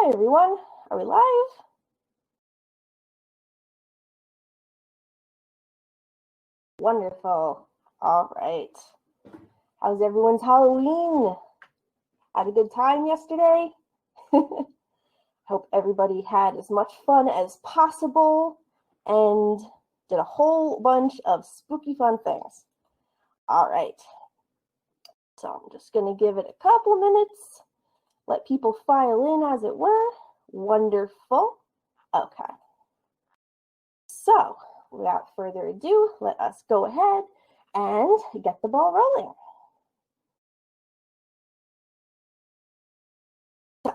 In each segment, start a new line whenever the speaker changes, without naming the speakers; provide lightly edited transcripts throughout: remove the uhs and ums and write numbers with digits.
Hi, everyone. Are we live? Wonderful. All right. How's everyone's Halloween? Had a good time yesterday? Hope everybody had as much fun as possible and did a whole bunch of spooky fun things. All right. So I'm just going to give it a couple minutes, let people file in, as it were. Wonderful. Okay. So without further ado, let us go ahead and get the ball rolling. So,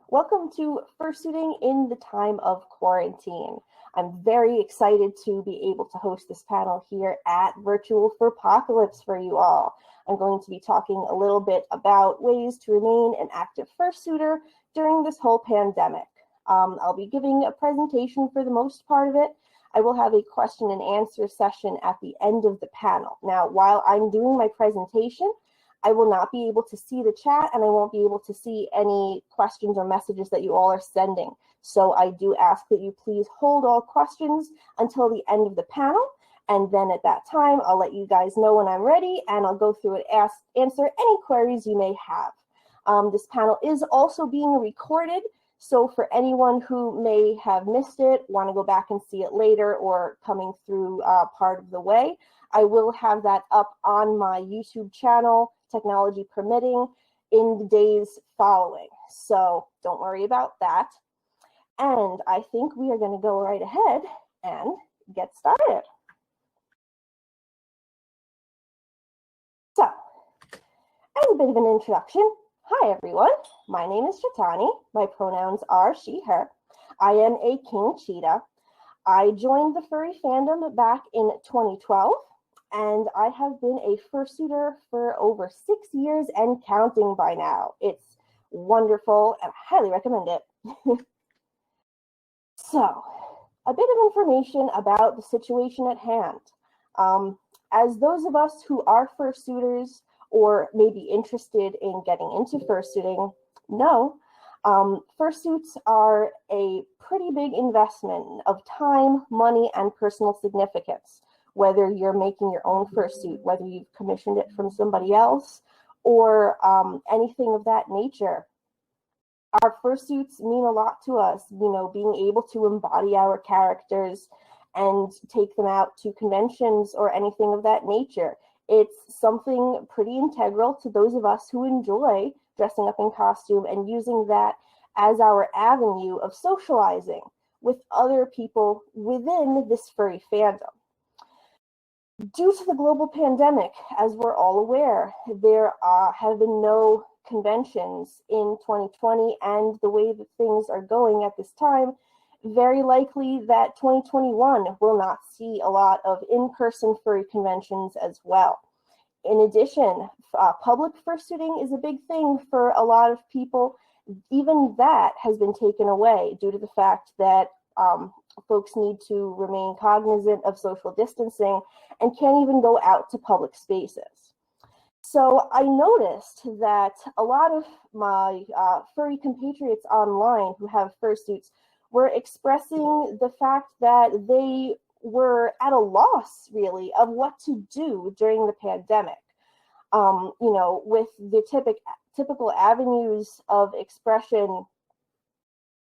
welcome to Fursuiting in the time of quarantine. I'm very excited to be able to host this panel here at Virtual Furpocalypse for you all. I'm going to be talking a little bit about ways to remain an active fursuiter during this whole pandemic. I'll be giving a presentation for the most part of it. I will have a question and answer session at the end of the panel. Now, while I'm doing my presentation, I will not be able to see the chat and I won't be able to see any questions or messages that you all are sending. So I do ask that you please hold all questions until the end of the panel. And then at that time, I'll let you guys know when I'm ready and I'll go through and answer any queries you may have. This panel is also being recorded. So for anyone who may have missed it, want to go back and see it later or coming through part of the way, I will have that up on my YouTube channel, technology permitting, in the days following. So don't worry about that. And I think we are going to go right ahead and get started. So, as a bit of an introduction, hi everyone, my name is Shetani, my pronouns are she, her. I am a king cheetah. I joined the furry fandom back in 2012, and I have been a fursuiter for over 6 years and counting by now. It's wonderful, and I highly recommend it. So, a bit of information about the situation at hand. As those of us who are fursuiters or may be interested in getting into fursuiting know, fursuits are a pretty big investment of time, money, and personal significance. Whether you're making your own fursuit, whether you've commissioned it from somebody else, or anything of that nature. Our fursuits mean a lot to us, you know, being able to embody our characters and take them out to conventions or anything of that nature. It's something pretty integral to those of us who enjoy dressing up in costume and using that as our avenue of socializing with other people within this furry fandom. Due to the global pandemic, as we're all aware, there have been no conventions in 2020, and the way that things are going at this time, very likely that 2021 will not see a lot of in-person furry conventions as well. In addition, public fursuiting is a big thing for a lot of people. Even that has been taken away due to the fact that folks need to remain cognizant of social distancing and can't even go out to public spaces. So I noticed that a lot of my furry compatriots online who have fursuits were expressing the fact that they were at a loss, really, of what to do during the pandemic. You know, with the typical avenues of expression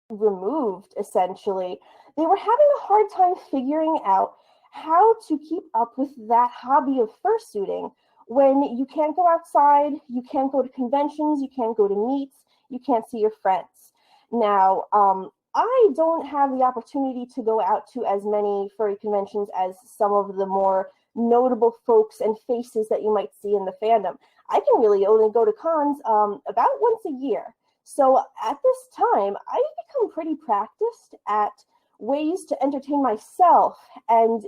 removed, essentially, they were having a hard time figuring out how to keep up with that hobby of fursuiting when you can't go outside, you can't go to conventions, you can't go to meets, you can't see your friends. Now, I don't have the opportunity to go out to as many furry conventions as some of the more notable folks and faces that you might see in the fandom. I can really only go to cons about once a year. So at this time, I've become pretty practiced at ways to entertain myself and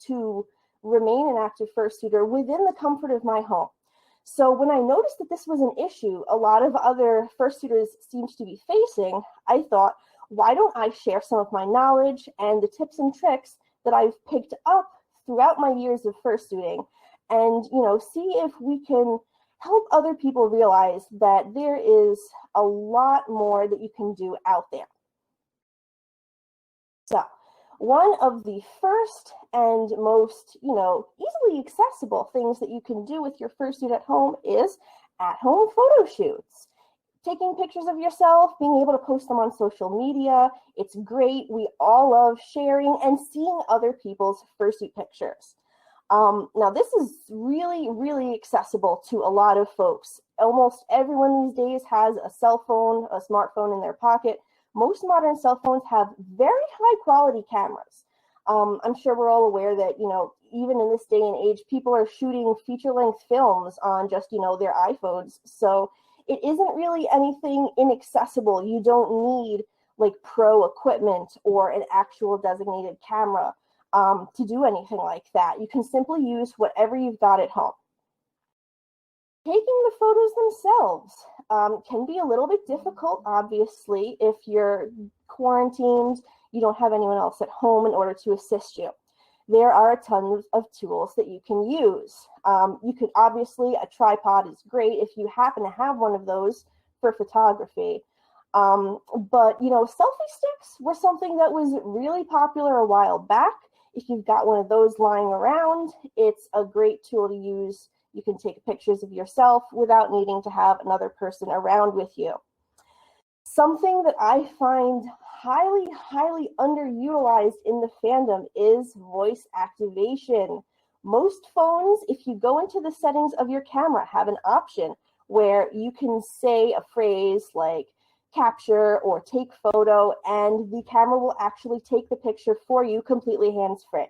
to remain an active fursuiter within the comfort of my home. So when I noticed that this was an issue a lot of other fursuiters seemed to be facing, I thought, why don't I share some of my knowledge and the tips and tricks that I've picked up throughout my years of fursuiting and, you know, see if we can help other people realize that there is a lot more that you can do out there. So, one of the first and most, easily accessible things that you can do with your fursuit at home is at-home photo shoots. Taking pictures of yourself, being able to post them on social media, it's great. We all love sharing and seeing other people's fursuit pictures. Now, this is really, really accessible to a lot of folks. Almost everyone these days has a cell phone, a smartphone in their pocket. Most modern cell phones have very high quality cameras. I'm sure we're all aware that, even in this day and age, people are shooting feature-length films on just, their iPhones. So it isn't really anything inaccessible. You don't need like pro equipment or an actual designated camera to do anything like that. You can simply use whatever you've got at home. Taking the photos themselves can be a little bit difficult, obviously, if you're quarantined, you don't have anyone else at home in order to assist you. There are a ton of tools that you can use. You could obviously, a tripod is great if you happen to have one of those for photography. But, selfie sticks were something that was really popular a while back. If you've got one of those lying around, it's a great tool to use. You can take pictures of yourself without needing to have another person around with you. Something that I find highly, highly underutilized in the fandom is voice activation. Most phones, if you go into the settings of your camera, have an option where you can say a phrase like capture or take photo, and the camera will actually take the picture for you completely hands-free.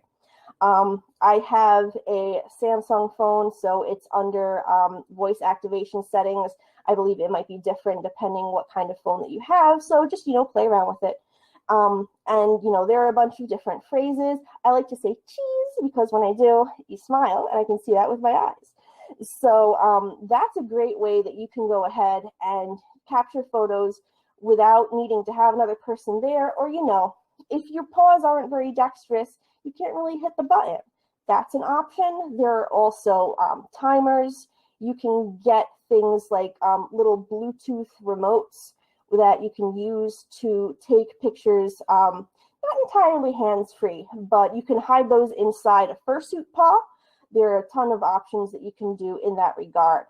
I have a Samsung phone, so it's under voice activation settings. I believe it might be different depending what kind of phone that you have. So just, play around with it. And, there are a bunch of different phrases. I like to say cheese because when I do, you smile, and I can see that with my eyes. So that's a great way that you can go ahead and capture photos without needing to have another person there. Or, if your paws aren't very dexterous, you can't really hit the button. That's an option. There are also timers. You can get things like little Bluetooth remotes that you can use to take pictures, not entirely hands-free, but you can hide those inside a fursuit paw. There are a ton of options that you can do in that regard.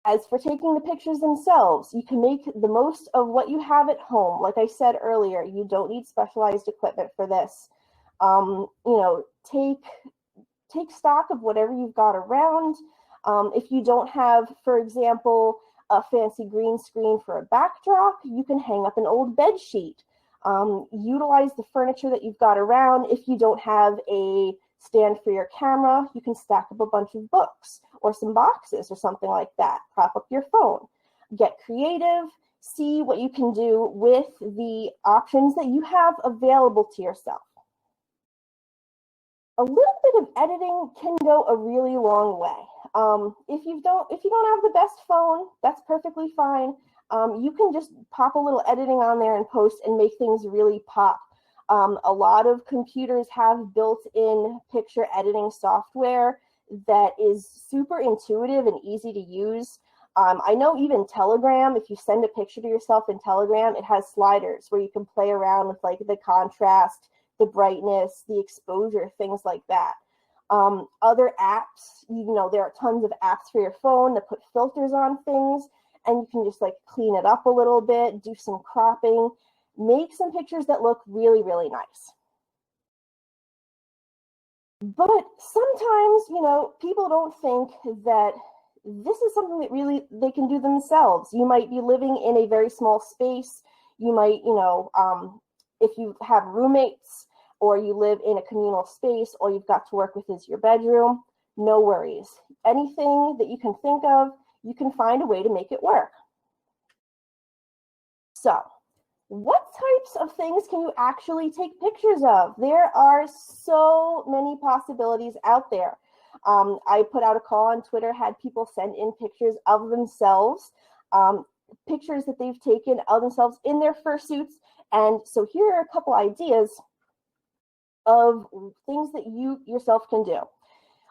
As for taking the pictures themselves, you can make the most of what you have at home. Like I said earlier, you don't need specialized equipment for this. Take stock of whatever you've got around. If you don't have, for example, a fancy green screen for a backdrop, you can hang up an old bed sheet. Utilize the furniture that you've got around. If you don't have a stand for your camera, you can stack up a bunch of books or some boxes or something like that. Prop up your phone. Get creative. See what you can do with the options that you have available to yourself. A little bit of editing can go a really long way. If you don't have the best phone, that's perfectly fine. You can just pop a little editing on there and post and make things really pop. A lot of computers have built-in picture editing software that is super intuitive and easy to use. I know even Telegram, if you send a picture to yourself in Telegram, it has sliders where you can play around with like the contrast, the brightness, the exposure, things like that. Other apps, there are tons of apps for your phone that put filters on things, and you can just like clean it up a little bit, do some cropping, make some pictures that look really, really nice. But sometimes, people don't think that this is something that really they can do themselves. You might be living in a very small space. You might, if you have roommates or you live in a communal space, all you've got to work with is your bedroom, no worries. Anything that you can think of, you can find a way to make it work. So, what types of things can you actually take pictures of? There are so many possibilities out there. I put out a call on Twitter, had people send in pictures of themselves, pictures that they've taken of themselves in their fursuits. And so here are a couple ideas of things that you yourself can do.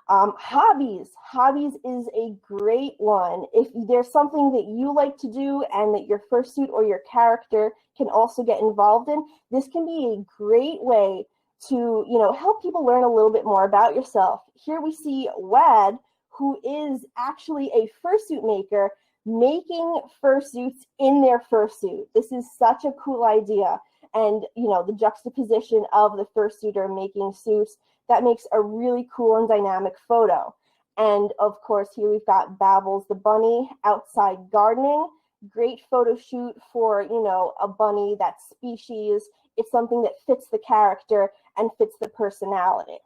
Hobbies. Hobbies is a great one. If there's something that you like to do and that your fursuit or your character can also get involved in, this can be a great way to, help people learn a little bit more about yourself. Here we see Wad, who is actually a fursuit maker, making fursuits in their fursuit. This is such a cool idea. And, the juxtaposition of the fursuiter making suits, that makes a really cool and dynamic photo. And of course, here we've got Babbles the bunny outside gardening. Great photo shoot for, a bunny that's species. It's something that fits the character and fits the personality.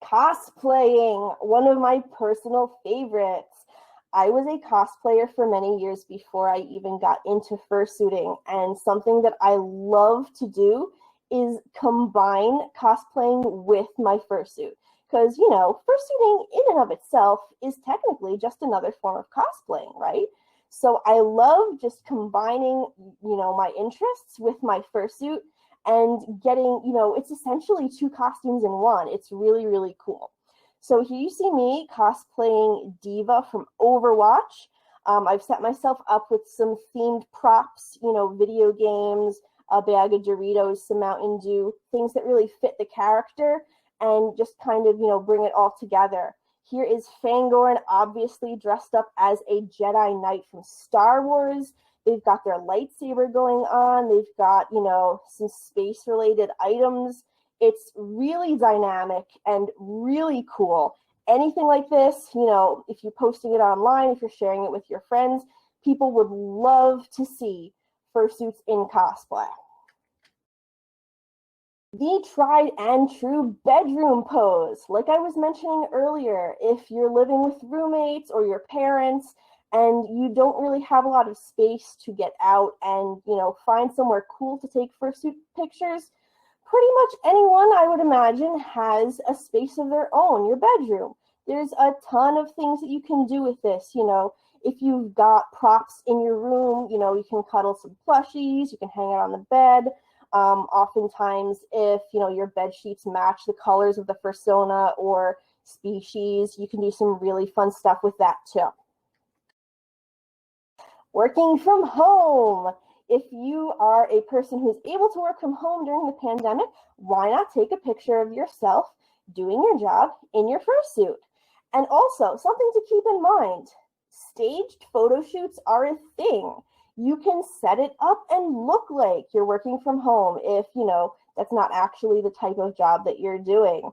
Cosplaying, one of my personal favorites. I was a cosplayer for many years before I even got into fursuiting, and something that I love to do is combine cosplaying with my fursuit. Because, fursuiting in and of itself is technically just another form of cosplaying, right? So I love just combining, my interests with my fursuit and getting, it's essentially two costumes in one. It's really, really cool. So here you see me cosplaying Diva from Overwatch. I've set myself up with some themed props, video games, a bag of Doritos, some Mountain Dew, things that really fit the character and just kind of, bring it all together. Here is Fangorn, obviously dressed up as a Jedi Knight from Star Wars. They've got their lightsaber going on. They've got, some space-related items. It's really dynamic and really cool. Anything like this, if you're posting it online, if you're sharing it with your friends, people would love to see fursuits in cosplay. The tried and true bedroom pose. Like I was mentioning earlier, if you're living with roommates or your parents and you don't really have a lot of space to get out and, find somewhere cool to take fursuit pictures, pretty much anyone, I would imagine, has a space of their own, your bedroom. There's a ton of things that you can do with this. If you've got props in your room, you can cuddle some plushies, you can hang out on the bed. Oftentimes, if, your bed sheets match the colors of the fursona or species, you can do some really fun stuff with that too. Working from home. If you are a person who's able to work from home during the pandemic, why not take a picture of yourself doing your job in your fursuit? And also, something to keep in mind, staged photo shoots are a thing. You can set it up and look like you're working from home if, that's not actually the type of job that you're doing.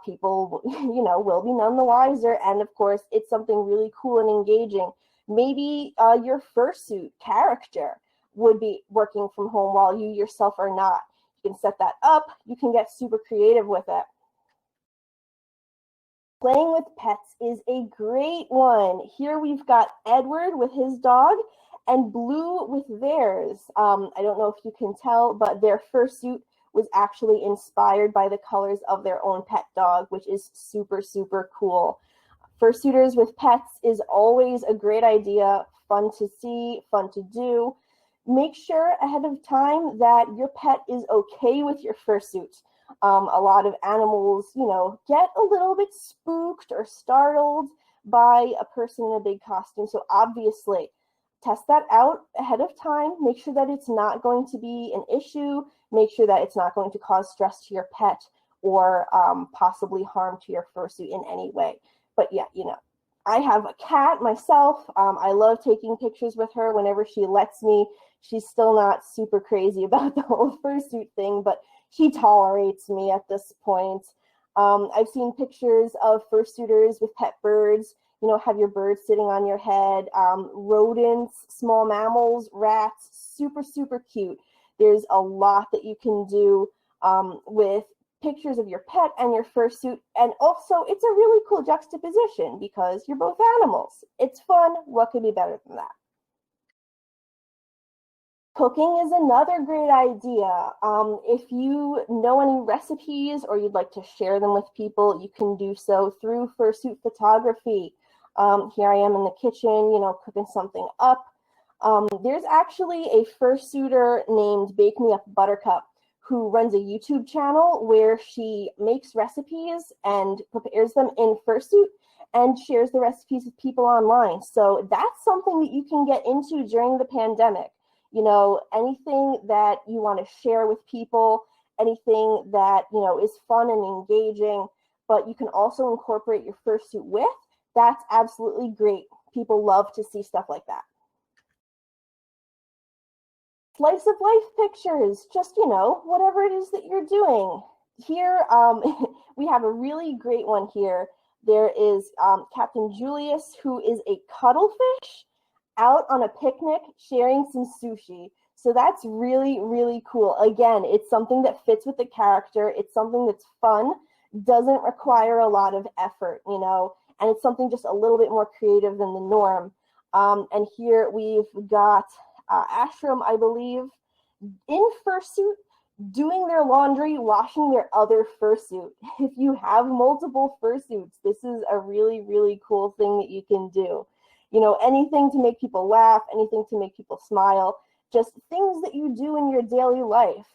People, will be none the wiser. And of course, it's something really cool and engaging. Maybe your fursuit character would be working from home while you yourself are not. You can set that up. You can get super creative with it. Playing with pets is a great one. Here we've got Edward with his dog and Blue with theirs. I don't know if you can tell, but their fursuit was actually inspired by the colors of their own pet dog, which is super, super cool. Fursuiters with pets is always a great idea, fun to see, fun to do. Make sure ahead of time that your pet is okay with your fursuit. A lot of animals, get a little bit spooked or startled by a person in a big costume. So obviously, test that out ahead of time. Make sure that it's not going to be an issue. Make sure that it's not going to cause stress to your pet or possibly harm to your fursuit in any way. But yeah, I have a cat myself. I love taking pictures with her whenever she lets me. She's still not super crazy about the whole fursuit thing, but she tolerates me at this point. I've seen pictures of fursuiters with pet birds. Have your bird sitting on your head. Rodents, small mammals, rats, super, super cute. There's a lot that you can do with pictures of your pet and your fursuit. And also, it's a really cool juxtaposition because you're both animals. It's fun. What could be better than that? Cooking is another great idea. If you know any recipes or you'd like to share them with people, you can do so through fursuit photography. Here I am in the kitchen, cooking something up. There's actually a fursuiter named Bake Me Up Buttercup who runs a YouTube channel where she makes recipes and prepares them in Fursuit and shares the recipes with people online. So that's something that you can get into during the pandemic. You know, anything that you want to share with people, anything that, you know, is fun and engaging, but you can also incorporate your fursuit with, that's absolutely great. People love to see stuff like that. Slice of life pictures, just, you know, whatever it is that you're doing. Here, we have a really great one here. There is Captain Julius, who is a cuttlefish out on a picnic sharing some sushi. So that's really, really cool. Again, it's something that fits with the character. It's something that's fun, doesn't require a lot of effort, you know, and it's something just a little bit more creative than the norm. And here we've got Ashram, I believe, in fursuit, doing their laundry, washing their other fursuit. If you have multiple fursuits, this is a really, really cool thing that you can do. You know, anything to make people laugh, anything to make people smile, just things that you do in your daily life.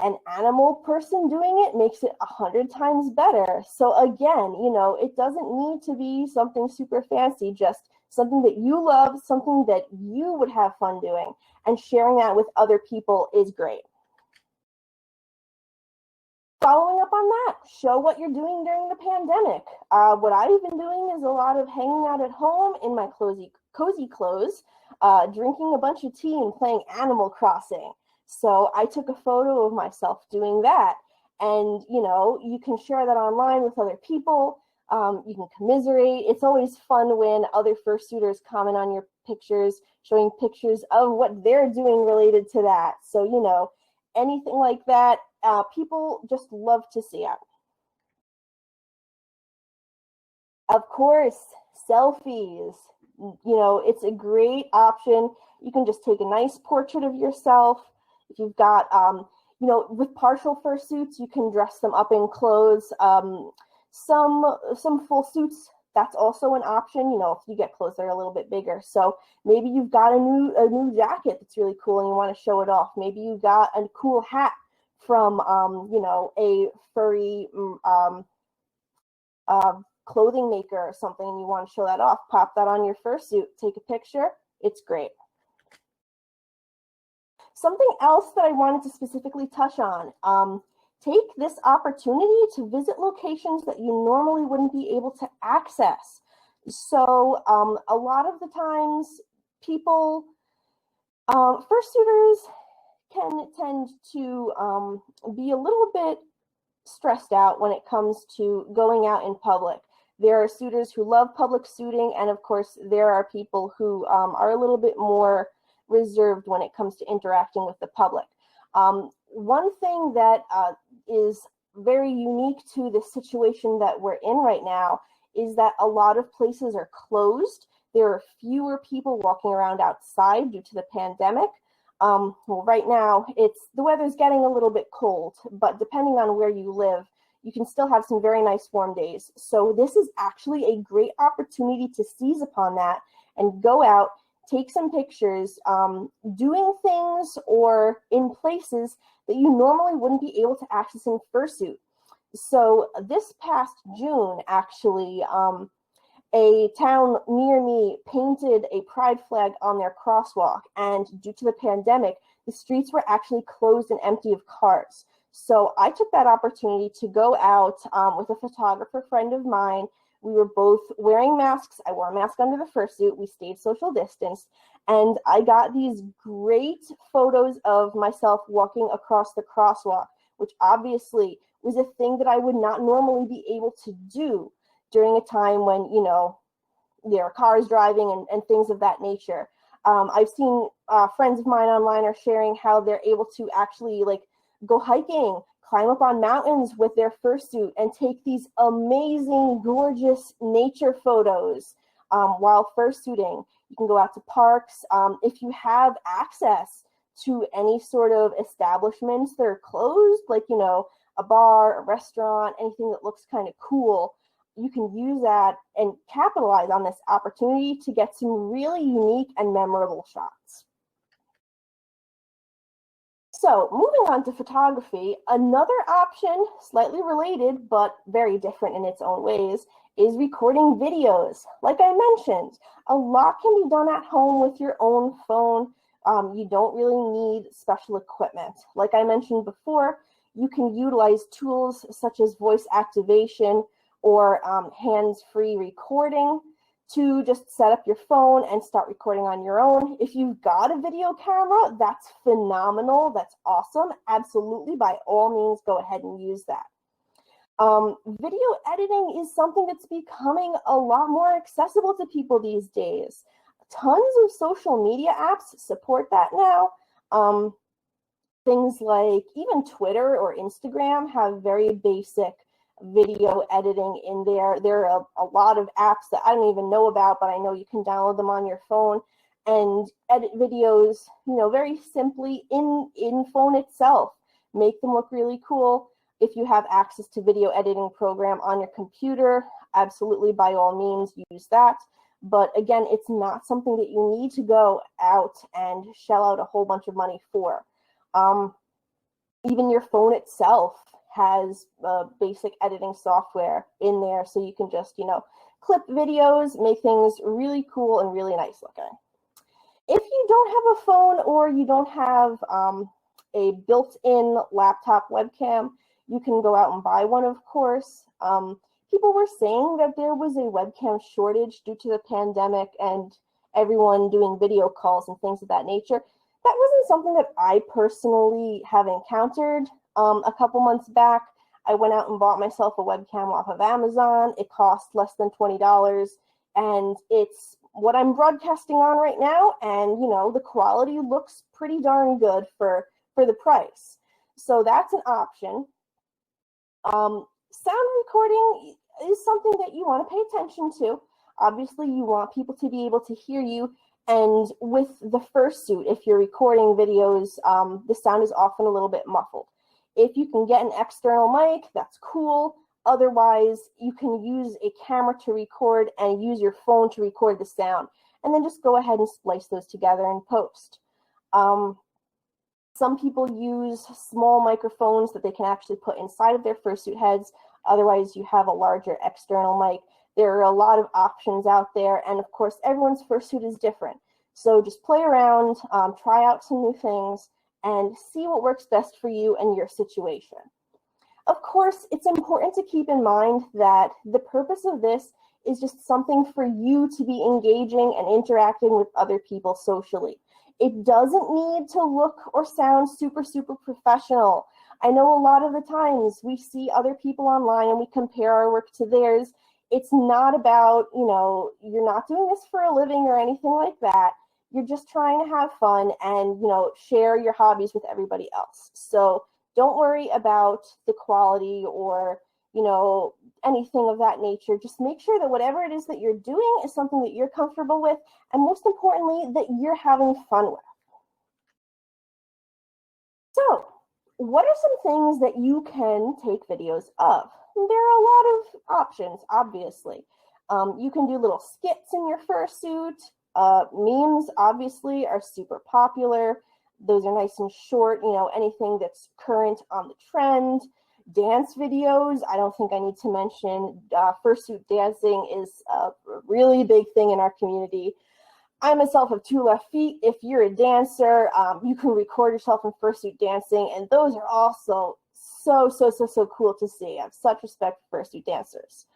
An animal person doing it makes it 100 times better. So again, you know, it doesn't need to be something super fancy, just something that you love, something that you would have fun doing, and sharing that with other people is great. Following up on that, show what you're doing during the pandemic. What I've been doing is a lot of hanging out at home in my cozy clothes, drinking a bunch of tea and playing Animal Crossing. So I took a photo of myself doing that. And, you know, you can share that online with other people. You can commiserate. It's always fun when other fursuiters comment on your pictures, showing pictures of what they're doing related to that. So, you know, anything like that, people just love to see it. Of course, selfies. You know, it's a great option. You can just take a nice portrait of yourself. If you've got, you know, with partial fursuits, you can dress them up in clothes. Some full suits, that's also an option, you know, if you get clothes that are a little bit bigger. So maybe you've got a new jacket that's really cool and you want to show it off. Maybe you've got a cool hat from, you know, a furry clothing maker or something, and you want to show that off. Pop that on your fursuit, take a picture. It's great. Something else that I wanted to specifically touch on, take this opportunity to visit locations that you normally wouldn't be able to access. So a lot of the times people, fursuiters can tend to be a little bit stressed out when it comes to going out in public. There are suitors who love public suiting, and of course there are people who are a little bit more reserved when it comes to interacting with the public. One thing that is very unique to the situation that we're in right now is that a lot of places are closed. There are fewer people walking around outside due to the pandemic. Well, right now the weather's getting a little bit cold, but depending on where you live, you can still have some very nice warm days. So this is actually a great opportunity to seize upon that and go out, take some pictures, doing things or in places that you normally wouldn't be able to access in fursuit. So this past June, actually, a town near me painted a pride flag on their crosswalk, and due to the pandemic, the streets were actually closed and empty of cars. So I took that opportunity to go out with a photographer friend of mine. We were both wearing masks. I wore a mask under the fursuit. We stayed social distance. And I got these great photos of myself walking across the crosswalk, which obviously was a thing that I would not normally be able to do during a time when, you know, there are cars driving and things of that nature. I've seen friends of mine online are sharing how they're able to actually like go hiking, climb up on mountains with their fursuit and take these amazing, gorgeous nature photos while fursuiting. You can go out to parks. If you have access to any sort of establishments that are closed, like, you know, a bar, a restaurant, anything that looks kind of cool, you can use that and capitalize on this opportunity to get some really unique and memorable shots. So moving on to photography, another option, slightly related but very different in its own ways, is recording videos. Like I mentioned, a lot can be done at home with your own phone. You don't really need special equipment. Like I mentioned before, you can utilize tools such as voice activation or hands-free recording to just set up your phone and start recording on your own. If you've got a video camera, that's phenomenal. That's awesome. Absolutely, by all means, go ahead and use that. Video editing is something that's becoming a lot more accessible to people these days. Tons of social media apps support that now. Things like even Twitter or Instagram have very basic video editing in there. There are a lot of apps that I don't even know about, but I know you can download them on your phone and edit videos, very simply in phone itself. Make them look really cool. If you have access to video editing program on your computer, absolutely, by all means, use that. But again, it's not something that you need to go out and shell out a whole bunch of money for. Even your phone itself has basic editing software in there, so you can just, clip videos, make things really cool and really nice looking. If you don't have a phone or you don't have a built-in laptop webcam, you can go out and buy one, of course. People were saying that there was a webcam shortage due to the pandemic and everyone doing video calls and things of that nature. That wasn't something that I personally have encountered. A couple months back, I went out and bought myself a webcam off of Amazon. It cost less than $20, and it's what I'm broadcasting on right now, and the quality looks pretty darn good for the price. So that's an option. Sound recording is something that you want to pay attention to. Obviously, you want people to be able to hear you. And with the fursuit, if you're recording videos, the sound is often a little bit muffled. If you can get an external mic, that's cool. Otherwise, you can use a camera to record and use your phone to record the sound. And then just go ahead and splice those together in post. Some people use small microphones that they can actually put inside of their fursuit heads. Otherwise, you have a larger external mic. There are a lot of options out there, and of course, everyone's fursuit is different. So just play around, try out some new things, and see what works best for you and your situation. Of course, it's important to keep in mind that the purpose of this is just something for you to be engaging and interacting with other people socially. It doesn't need to look or sound super, super professional. I know a lot of the times we see other people online and we compare our work to theirs. It's not about, you're not doing this for a living or anything like that. You're just trying to have fun and, share your hobbies with everybody else. So don't worry about the quality or, anything of that nature. Just make sure that whatever it is that you're doing is something that you're comfortable with, and most importantly, that you're having fun with. So, what are some things that you can take videos of? There are a lot of options, obviously. You can do little skits in your fursuit. Memes, obviously, are super popular. Those are nice and short, anything that's current on the trend. Dance videos, I don't think I need to mention. Fursuit dancing is a really big thing in our community. I myself have 2 left feet. If you're a dancer, you can record yourself in fursuit dancing, and those are also so cool to see. I have such respect for fursuit dancers.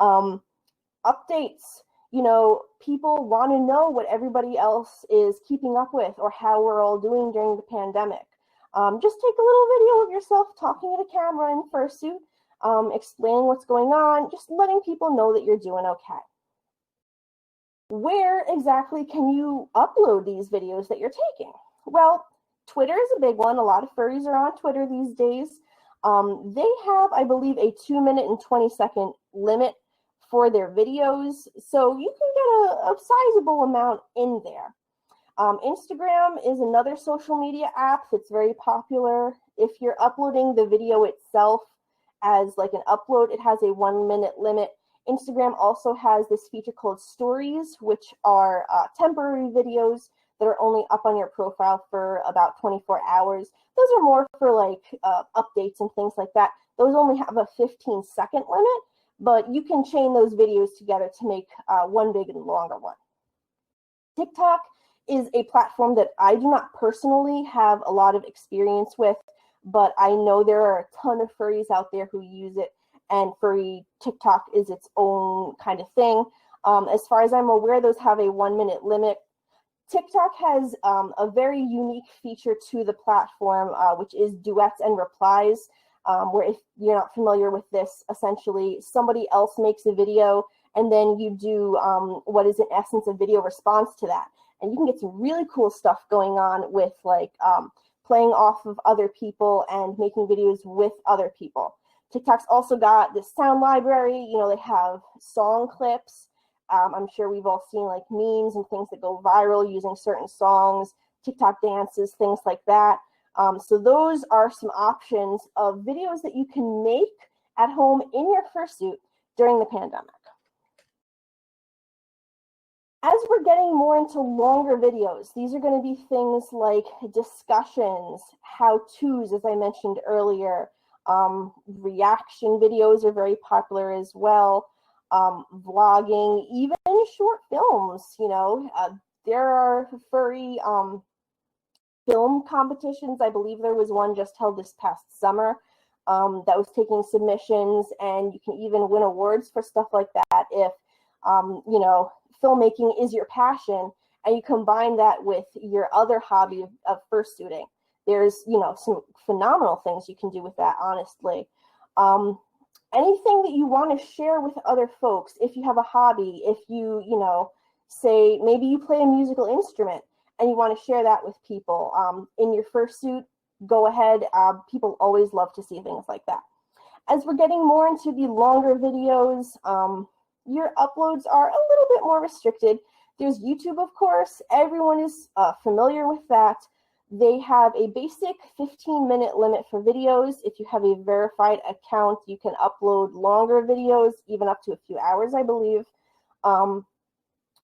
Updates, people want to know what everybody else is keeping up with or how we're all doing during the pandemic. Just take a little video of yourself talking at a camera in fursuit, explaining what's going on, just letting people know that you're doing okay. Where exactly can you upload these videos that you're taking? Well, Twitter is a big one. A lot of furries are on Twitter these days. They have, I believe, a 2-minute and 20-second limit for their videos, so you can get a sizable amount in there. Instagram is another social media app that's very popular. If you're uploading the video itself as like an upload, it has a 1-minute limit. Instagram also has this feature called stories, which are temporary videos that are only up on your profile for about 24 hours. Those are more for like updates and things like that. Those only have a 15-second limit, but you can chain those videos together to make one big and longer one. TikTok is a platform that I do not personally have a lot of experience with, but I know there are a ton of furries out there who use it, and furry TikTok is its own kind of thing. As far as I'm aware, those have a 1-minute limit. TikTok has a very unique feature to the platform, which is duets and replies, where if you're not familiar with this, essentially somebody else makes a video and then you do what is in essence a video response to that. And you can get some really cool stuff going on with like playing off of other people and making videos with other people. TikTok's also got this sound library. You know, they have song clips. I'm sure we've all seen like memes and things that go viral using certain songs, TikTok dances, things like that. So those are some options of videos that you can make at home in your fursuit during the pandemic. As we're getting more into longer videos, these are going to be things like discussions, how-tos, as I mentioned earlier. Reaction videos are very popular as well. Vlogging, even short films. You know, there are furry film competitions. I believe there was one just held this past summer that was taking submissions, and you can even win awards for stuff like that if, you know, filmmaking is your passion and you combine that with your other hobby of fursuiting. There's, you know, some phenomenal things you can do with that, honestly. Anything that you want to share with other folks, if you have a hobby, if you know, say maybe you play a musical instrument and you want to share that with people in your fursuit, go ahead. People always love to see things like that. As we're getting more into the longer videos, your uploads are a little bit more restricted. There's YouTube, of course. Everyone is familiar with that. They have a basic 15-minute limit for videos. If you have a verified account, you can upload longer videos, even up to a few hours, I believe.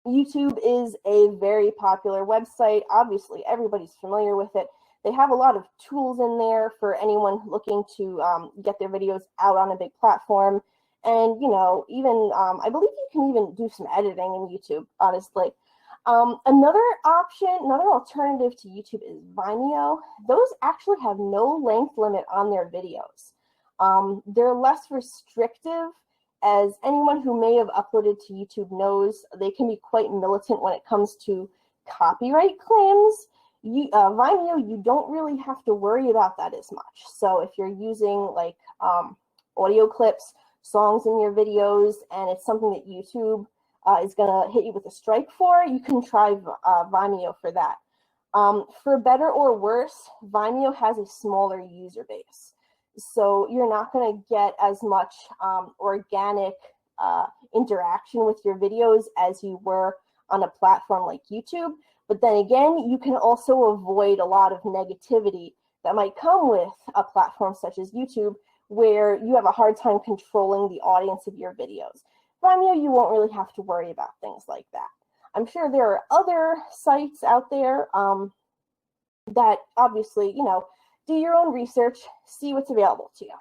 YouTube is a very popular website. Obviously, everybody's familiar with it. They have a lot of tools in there for anyone looking to get their videos out on a big platform. And, you know, even, I believe you can even do some editing in YouTube, honestly. Another option, another alternative to YouTube is Vimeo. Those actually have no length limit on their videos. They're less restrictive, as anyone who may have uploaded to YouTube knows. They can be quite militant when it comes to copyright claims. Vimeo, you don't really have to worry about that as much. So if you're using like audio clips, songs in your videos, and it's something that YouTube is going to hit you with a strike for, you can try Vimeo for that. For better or worse, Vimeo has a smaller user base. So you're not going to get as much organic interaction with your videos as you were on a platform like YouTube. But then again, you can also avoid a lot of negativity that might come with a platform such as YouTube, where you have a hard time controlling the audience of your videos. Vimeo, you won't really have to worry about things like that. I'm sure there are other sites out there that obviously, you know, do your own research, see what's available to you.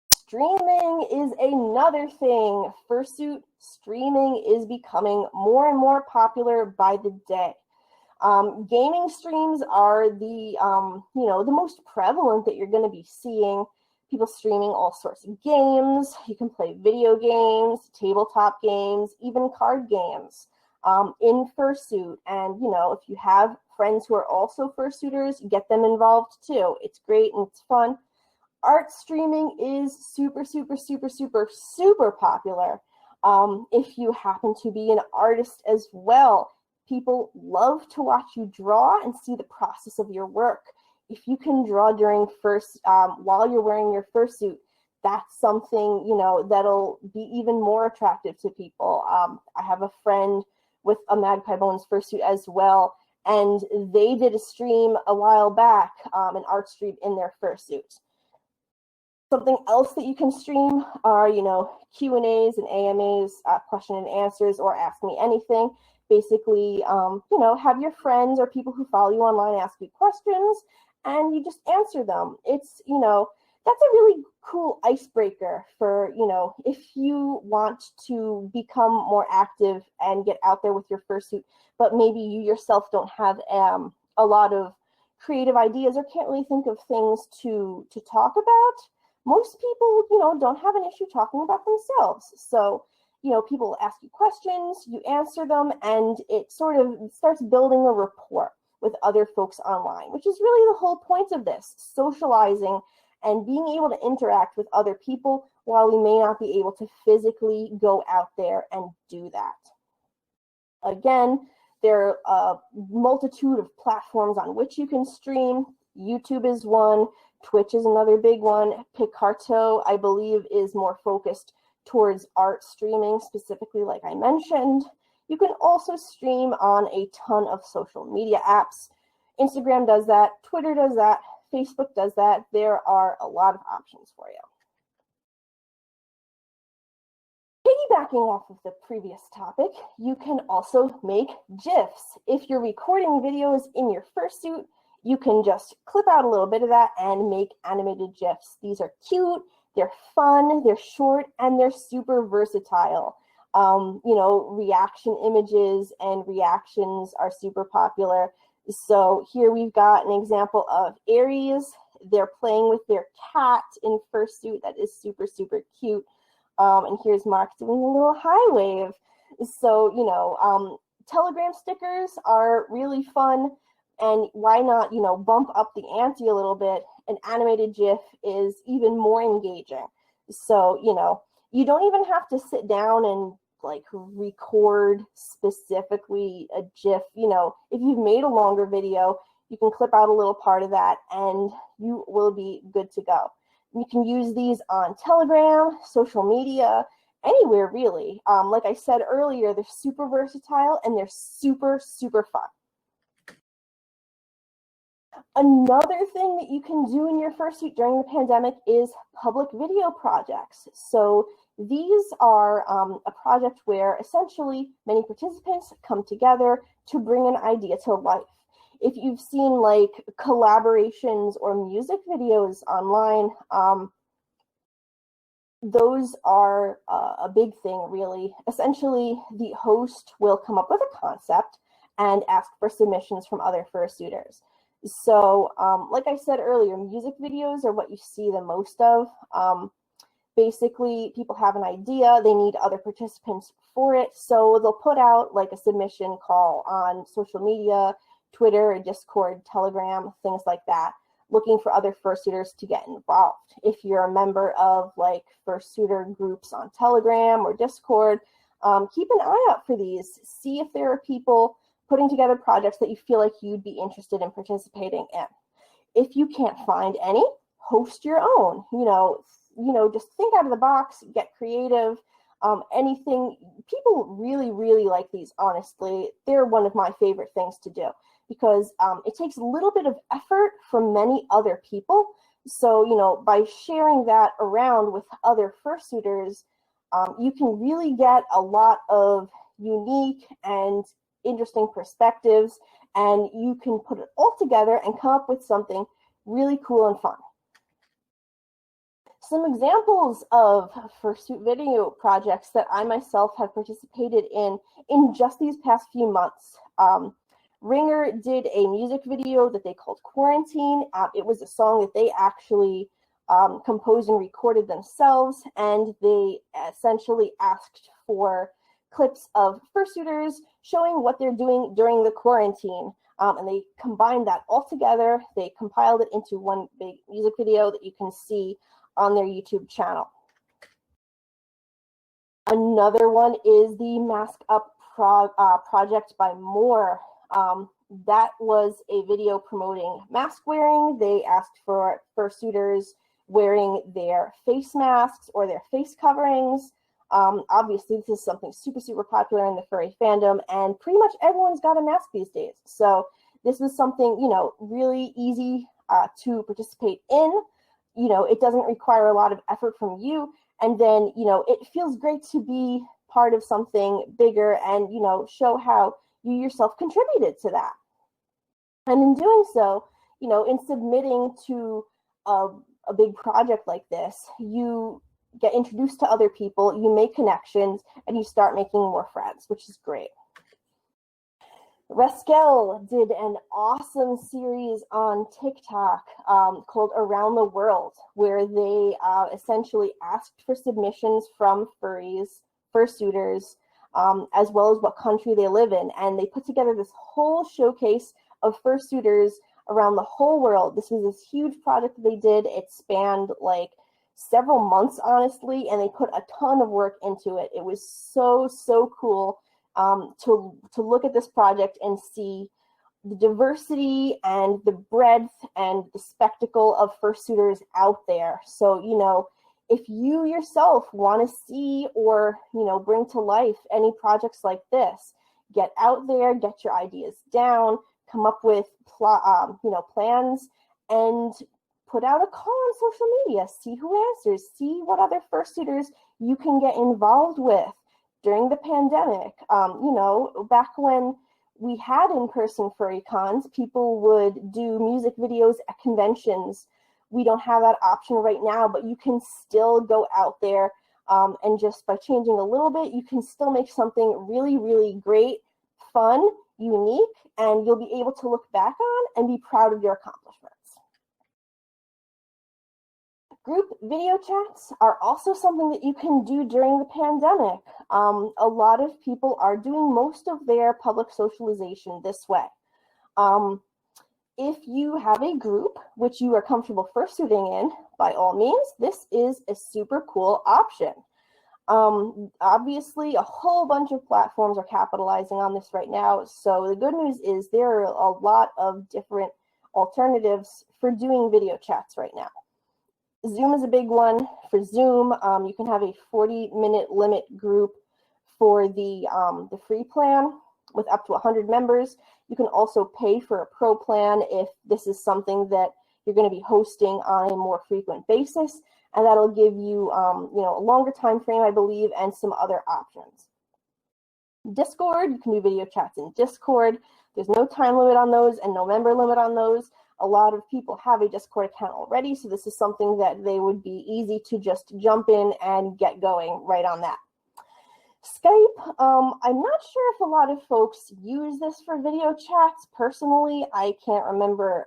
Streaming is another thing. Fursuit streaming is becoming more and more popular by the day. Gaming streams are the, you know, the most prevalent that you're going to be seeing. People streaming all sorts of games. You can play video games, tabletop games, even card games in fursuit. And, you know, if you have friends who are also fursuiters, get them involved too. It's great and it's fun. Art streaming is super, super, super, super, super popular. If you happen to be an artist as well, people love to watch you draw and see the process of your work. If you can draw during while you're wearing your fursuit, that's something, you know, that'll be even more attractive to people. I have a friend with a Magpie Bones fursuit as well, and they did a stream a while back, an art stream in their fursuit. Something else that you can stream are, you know, Q&As and AMAs, question and answers, or Ask Me Anything. basically, have your friends or people who follow you online ask you questions, and you just answer them. It's, that's a really cool icebreaker for, if you want to become more active and get out there with your fursuit, but maybe you yourself don't have a lot of creative ideas or can't really think of things to talk about. Most people, don't have an issue talking about themselves. So, people will ask you questions, you answer them, and it sort of starts building a rapport with other folks online, which is really the whole point of this, socializing and being able to interact with other people while we may not be able to physically go out there and do that. Again, there are a multitude of platforms on which you can stream. YouTube is one, Twitch is another big one. Picarto, I believe, is more focused towards art streaming, specifically like I mentioned. You can also stream on a ton of social media apps. Instagram does that, Twitter does that, Facebook does that. There are a lot of options for you. Piggybacking off of the previous topic, you can also make GIFs. If you're recording videos in your fursuit, you can just clip out a little bit of that and make animated GIFs. These are cute, they're fun, they're short, and they're super versatile. Reaction images and reactions are super popular. So here we've got an example of Aries. They're playing with their cat in fursuit. That is super, super cute. And here's Mark doing a little high wave. So, Telegram stickers are really fun. And why not, bump up the ante a little bit? An animated GIF is even more engaging. So, you don't even have to sit down and record specifically a GIF. If you've made a longer video, you can clip out a little part of that and you will be good to go. You can use these on Telegram, social media, anywhere really. Like I said earlier, they're super versatile and they're super, super fun. Another thing that you can do in your fursuit during the pandemic is public video projects. So these are a project where essentially many participants come together to bring an idea to life. If you've seen collaborations or music videos online, those are a big thing, really. Essentially, the host will come up with a concept and ask for submissions from other fursuiters. So, like I said earlier, music videos are what you see the most of. Basically, people have an idea, they need other participants for it, so they'll put out a submission call on social media, Twitter, Discord, Telegram, things like that, looking for other fursuiters to get involved. If you're a member of fursuiter groups on Telegram or Discord, keep an eye out for these. See if there are people putting together projects that you feel like you'd be interested in participating in. If you can't find any, host your own. Just think out of the box, get creative. Anything, people really, really like these, honestly. They're one of my favorite things to do because it takes a little bit of effort from many other people. So, by sharing that around with other fursuiters, you can really get a lot of unique and interesting perspectives, and you can put it all together and come up with something really cool and fun. Some examples of fursuit video projects that I myself have participated in just these past few months. Ringer did a music video that they called Quarantine. It was a song that they actually composed and recorded themselves, and they essentially asked for clips of fursuiters showing what they're doing during the quarantine. And they combined that all together. They compiled it into one big music video that you can see on their YouTube channel. Another one is the Mask Up project by Moore. That was a video promoting mask wearing. They asked for fursuiters wearing their face masks or their face coverings. Obviously, this is something super, super popular in the furry fandom, and pretty much everyone's got a mask these days. So this was something, really easy to participate in. It doesn't require a lot of effort from you. And then, it feels great to be part of something bigger and, show how you yourself contributed to that. And in doing so, you know, in submitting to a big project like this, you get introduced to other people, you make connections, and you start making more friends, which is great. Raskel did an awesome series on TikTok called Around the World, where they essentially asked for submissions from furries, fursuiters, as well as what country they live in. And they put together this whole showcase of fursuiters around the whole world. This was this huge project that they did. It spanned like several months, honestly, and they put a ton of work into it. It was so, so cool to look at this project and see the diversity and the breadth and the spectacle of fursuiters out there. So, you know, if you yourself want to see or, you know, bring to life any projects like this, get out there, get your ideas down, come up with you know, plans, and put out a call on social media. See who answers. See what other fursuiters you can get involved with during the pandemic. You know, back when we had in-person furry cons, people would do music videos at conventions. We don't have that option right now, but you can still go out there and just by changing a little bit, you can still make something really, really great, fun, unique, and you'll be able to look back on and be proud of your accomplishments. Group video chats are also something that you can do during the pandemic. A lot of people are doing most of their public socialization this way. If you have a group which you are comfortable fursuiting in, by all means, this is a super cool option. Obviously, a whole bunch of platforms are capitalizing on this right now. So the good news is there are a lot of different alternatives for doing video chats right now. Zoom is a big one. For Zoom, you can have a 40-minute limit group for the free plan with up to 100 members. You can also pay for a pro plan if this is something that you're going to be hosting on a more frequent basis, and that'll give you, you know, a longer time frame, I believe, and some other options. Discord, you can do video chats in Discord. There's no time limit on those and no member limit on those. A lot of people have a Discord account already, so this is something that they would be easy to just jump in and get going right on that. Skype, I'm not sure if a lot of folks use this for video chats. Personally, I can't remember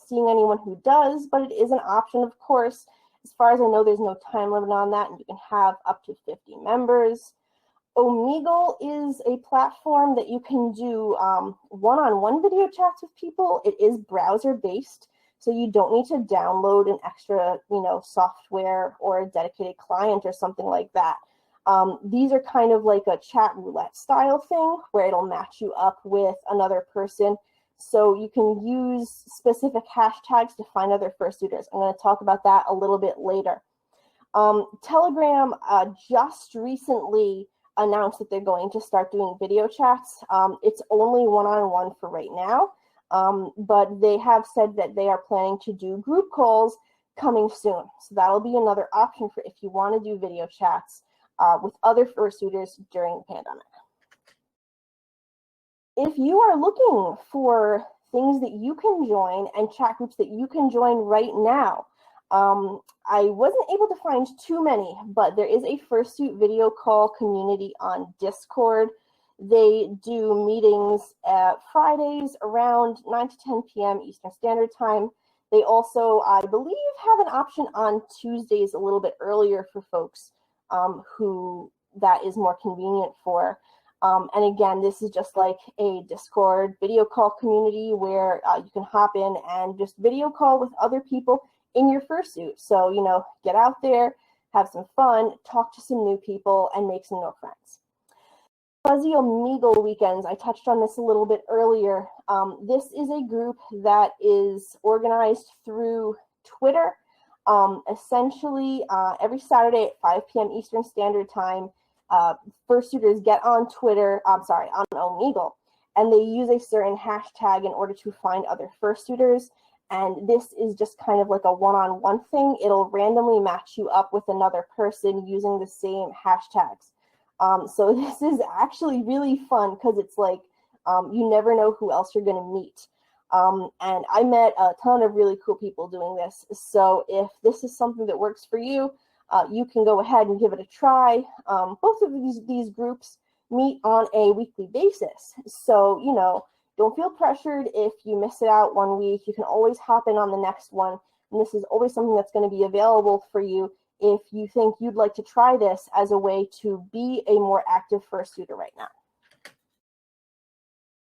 seeing anyone who does, but it is an option, of course. As far as I know, there's no time limit on that, and you can have up to 50 members. Omegle is a platform that you can do one-on-one video chats with people. It is browser-based, so you don't need to download an extra, you know, software or a dedicated client or something like that. These are kind of like a chat roulette style thing where it'll match you up with another person. So you can use specific hashtags to find other fursuiters. I'm going to talk about that a little bit later. Telegram just recently announced that they're going to start doing video chats. It's only one-on-one for right now, but they have said that they are planning to do group calls coming soon. So that'll be another option for if you want to do video chats with other fursuiters during the pandemic. If you are looking for things that you can join and chat groups that you can join right now, I wasn't able to find too many, but there is a fursuit video call community on Discord. They do meetings at Fridays around 9 to 10 p.m. Eastern Standard Time. They also, I believe, have an option on Tuesdays a little bit earlier for folks who that is more convenient for. And again, this is just like a Discord video call community where you can hop in and just video call with other people in your fursuit. So, you know, get out there, have some fun, talk to some new people, and make some new friends. Fuzzy Omegle Weekends, I touched on this a little bit earlier. This is a group that is organized through Twitter. Essentially, every Saturday at 5 p.m. Eastern Standard Time, fursuiters get on Twitter, on Omegle, and they use a certain hashtag in order to find other fursuiters. And this is just kind of like a one-on-one thing. It'll randomly match you up with another person using the same hashtags. So this is actually really fun because it's like You never know who else you're going to meet. And I met a ton of really cool people doing this. So if this is something that works for you, you can go ahead and give it a try. Both of these groups meet on a weekly basis. So, you know, don't feel pressured if you miss it out one week. You can always hop in on the next one. And this is always something that's going to be available for you if you think you'd like to try this as a way to be a more active fursuiter right now.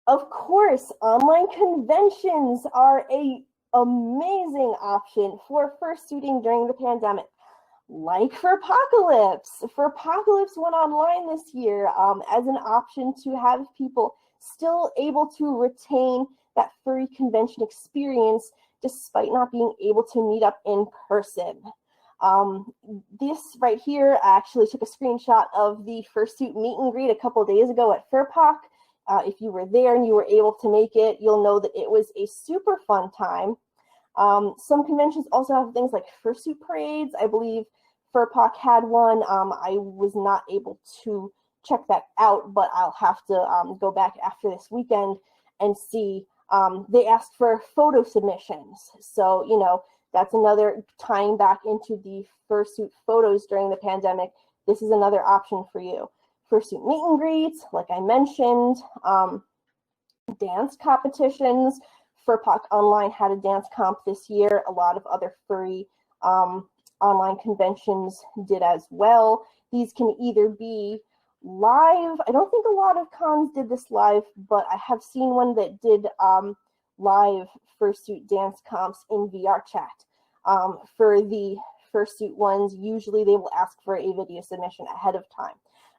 Of course, online conventions are an amazing option for fursuiting during the pandemic. Like Furpocalypse. Furpocalypse went online this year as an option to have people still able to retain that furry convention experience despite not being able to meet up in person. This right here, I actually took a screenshot of the Fursuit meet and greet a couple of days ago at Furpoc. If you were there and you were able to make it, you'll know that it was a super fun time. Some conventions also have things like fursuit parades. I believe Furpoc had one. I was not able to check that out, but I'll have to go back after this weekend and see. They asked for photo submissions. So, you know, that's another tying back into the fursuit photos during the pandemic. This is another option for you. Fursuit meet and greets, like I mentioned, dance competitions. Furpoc Online had a dance comp this year. A lot of other furry online conventions did as well. These can either be live. I don't think a lot of cons did this live, but I have seen one that did live fursuit dance comps in VR chat. For the fursuit ones, usually they will ask for a video submission ahead of time.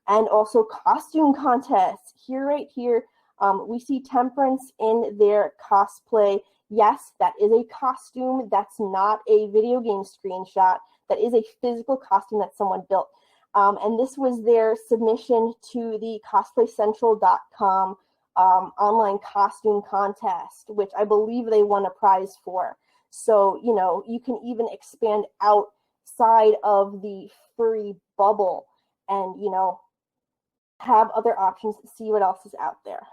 And also costume contests. Right here, we see Temperance in their cosplay. Yes, that is a costume. That's not a video game screenshot. That is a physical costume that someone built. And this was their submission to the cosplaycentral.com online costume contest, which I believe they won a prize for. So, you know, you can even expand outside of the furry bubble and, you know, have other options to see what else is out there.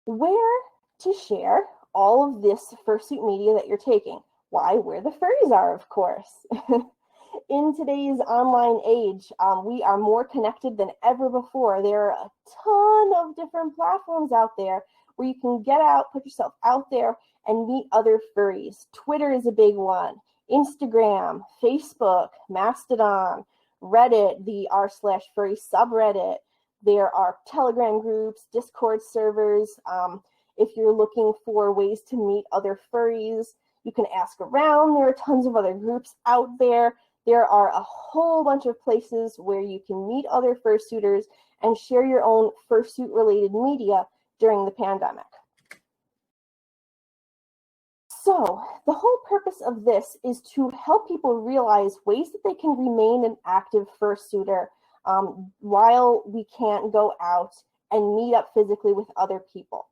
Where to share all of this fursuit media that you're taking? Why, where the furries are, of course. In today's online age, we are more connected than ever before. There are a ton of different platforms out there where you can get out, put yourself out there, and meet other furries. Twitter is a big one. Instagram, Facebook, Mastodon, Reddit, the r/furry subreddit. There are Telegram groups, Discord servers. If you're looking for ways to meet other furries, you can ask around. There are tons of other groups out there. There are a whole bunch of places where you can meet other fursuiters and share your own fursuit-related media during the pandemic. So the whole purpose of this is to help people realize ways that they can remain an active fursuiter while we can't go out and meet up physically with other people.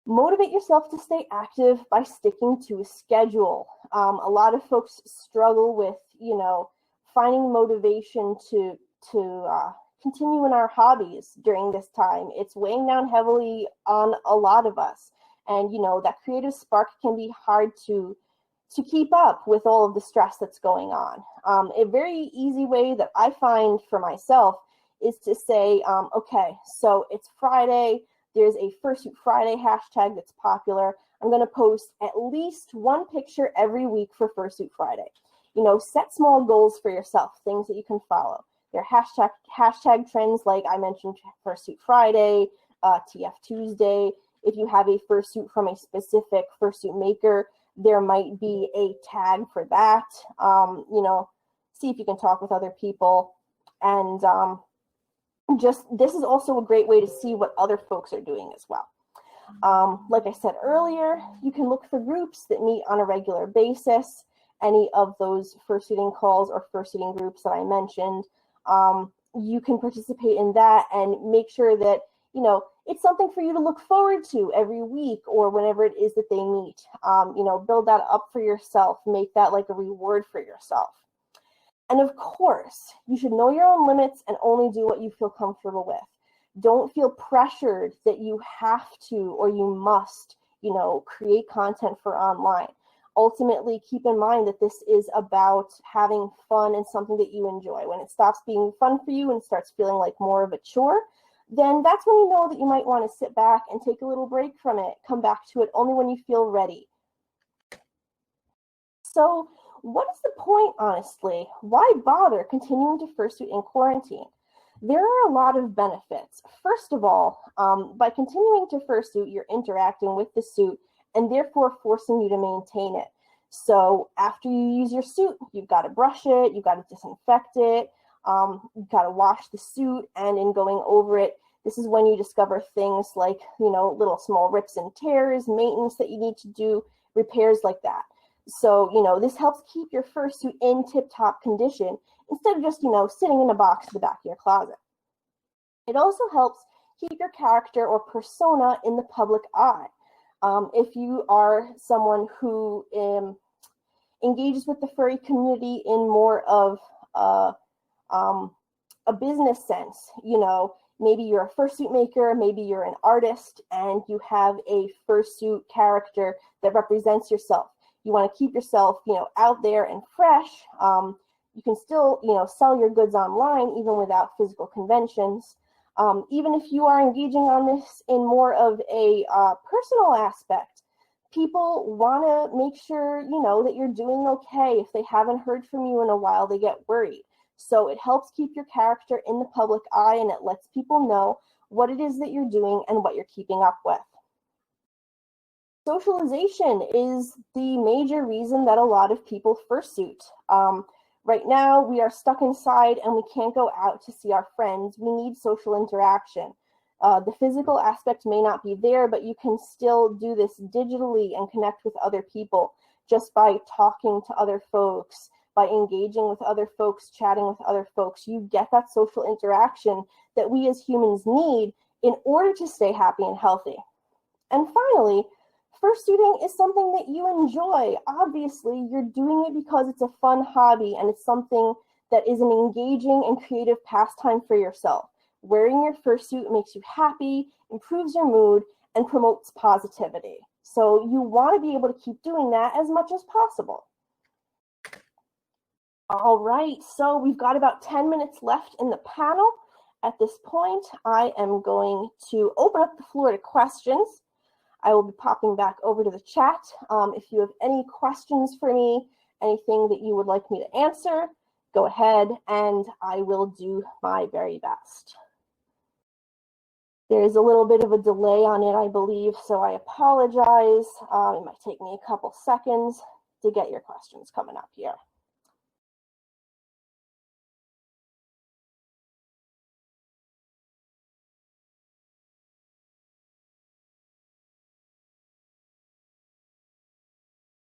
Motivate yourself to stay active by sticking to a schedule. A lot of folks struggle with, you know, finding motivation to continue in our hobbies during this time. It's weighing down heavily on a lot of us. And, you know, that creative spark can be hard to keep up with all of the stress that's going on. A very easy way that I find for myself is to say, okay, so it's Friday. There's a Fursuit Friday hashtag that's popular. I'm going to post at least one picture every week for Fursuit Friday. You know, set small goals for yourself, things that you can follow. There are hashtag trends like I mentioned, Fursuit Friday, TF Tuesday. If you have a fursuit from a specific fursuit maker, there might be a tag for that. You know, see if you can talk with other people. And this is also a great way to see what other folks are doing as well. Like I said earlier, you can look for groups that meet on a regular basis. Any of those fursuiting calls or fursuiting groups that I mentioned, you can participate in that and make sure that, you know, it's something for you to look forward to every week or whenever it is that they meet. You know, build that up for yourself, make that like a reward for yourself. And of course, you should know your own limits and only do what you feel comfortable with. Don't feel pressured that you have to or you must, you know, create content for online. Ultimately, keep in mind that this is about having fun and something that you enjoy. When it stops being fun for you and starts feeling like more of a chore, then that's when you know that you might want to sit back and take a little break from it. Come back to it only when you feel ready. So what is the point, honestly? Why bother continuing to fursuit in quarantine? There are a lot of benefits. First of all, by continuing to fursuit, you're interacting with the suit and therefore forcing you to maintain it. So after you use your suit, you've got to brush it, you've got to disinfect it, you've got to wash the suit, and in going over it, this is when you discover things like, you know, little small rips and tears, maintenance that you need to do, repairs like that. So, you know, this helps keep your fursuit in tip-top condition instead of just, you know, sitting in a box in the back of your closet. It also helps keep your character or persona in the public eye. If you are someone who engages with the furry community in more of a business sense, you know, maybe you're a fursuit maker, maybe you're an artist, and you have a fursuit character that represents yourself. You want to keep yourself, you know, out there and fresh. You can still, you know, sell your goods online even without physical conventions. Even if you are engaging on this in more of a personal aspect, people want to make sure, you know, that you're doing okay. If they haven't heard from you in a while, they get worried. So it helps keep your character in the public eye, and it lets people know what it is that you're doing and what you're keeping up with. Socialization is the major reason that a lot of people fursuit. Right now, we are stuck inside and we can't go out to see our friends. We need social interaction. The physical aspect may not be there, but you can still do this digitally and connect with other people just by talking to other folks, by engaging with other folks, chatting with other folks. You get that social interaction that we as humans need in order to stay happy and healthy. And finally, fursuiting is something that you enjoy. Obviously, you're doing it because it's a fun hobby and it's something that is an engaging and creative pastime for yourself. Wearing your fursuit makes you happy, improves your mood, and promotes positivity. So you want to be able to keep doing that as much as possible. All right, so we've got about 10 minutes left in the panel. At this point, I am going to open up the floor to questions. I will be popping back over to the chat. If you have any questions for me, anything that you would like me to answer, go ahead and I will do my very best. There's a little bit of a delay on it, I believe, so I apologize. It might take me a couple seconds to get your questions coming up here.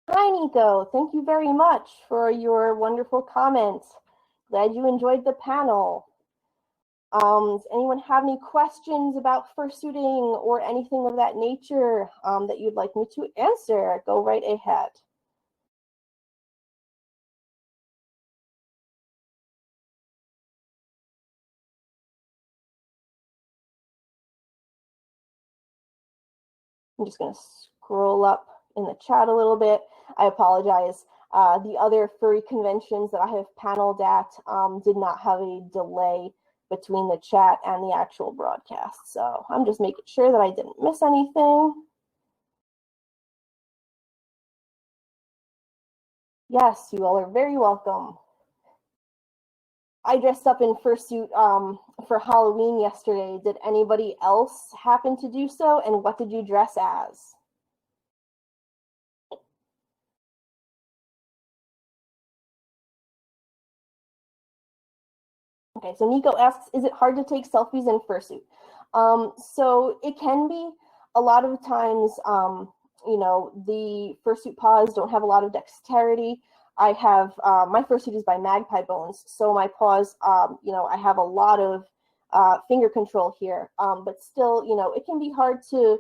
Hi, Nico. Thank you very much for your wonderful comments. Glad you enjoyed the panel. Does anyone have any questions about fursuiting or anything of that nature that you'd like me to answer? Go right ahead. I'm just going to scroll up in the chat a little bit. I apologize. The other furry conventions that I have paneled at did not have a delay between the chat and the actual broadcast. So I'm just making sure that I didn't miss anything. Yes, you all are very welcome. I dressed up in fursuit for Halloween yesterday. Did anybody else happen to do so? And what did you dress as? Okay, so Nico asks, is it hard to take selfies in fursuit? So it can be. A lot of times, you know, the fursuit paws don't have a lot of dexterity. I have, my fursuit is by Magpie Bones, so my paws, you know, I have a lot of finger control here, but still, you know, it can be hard to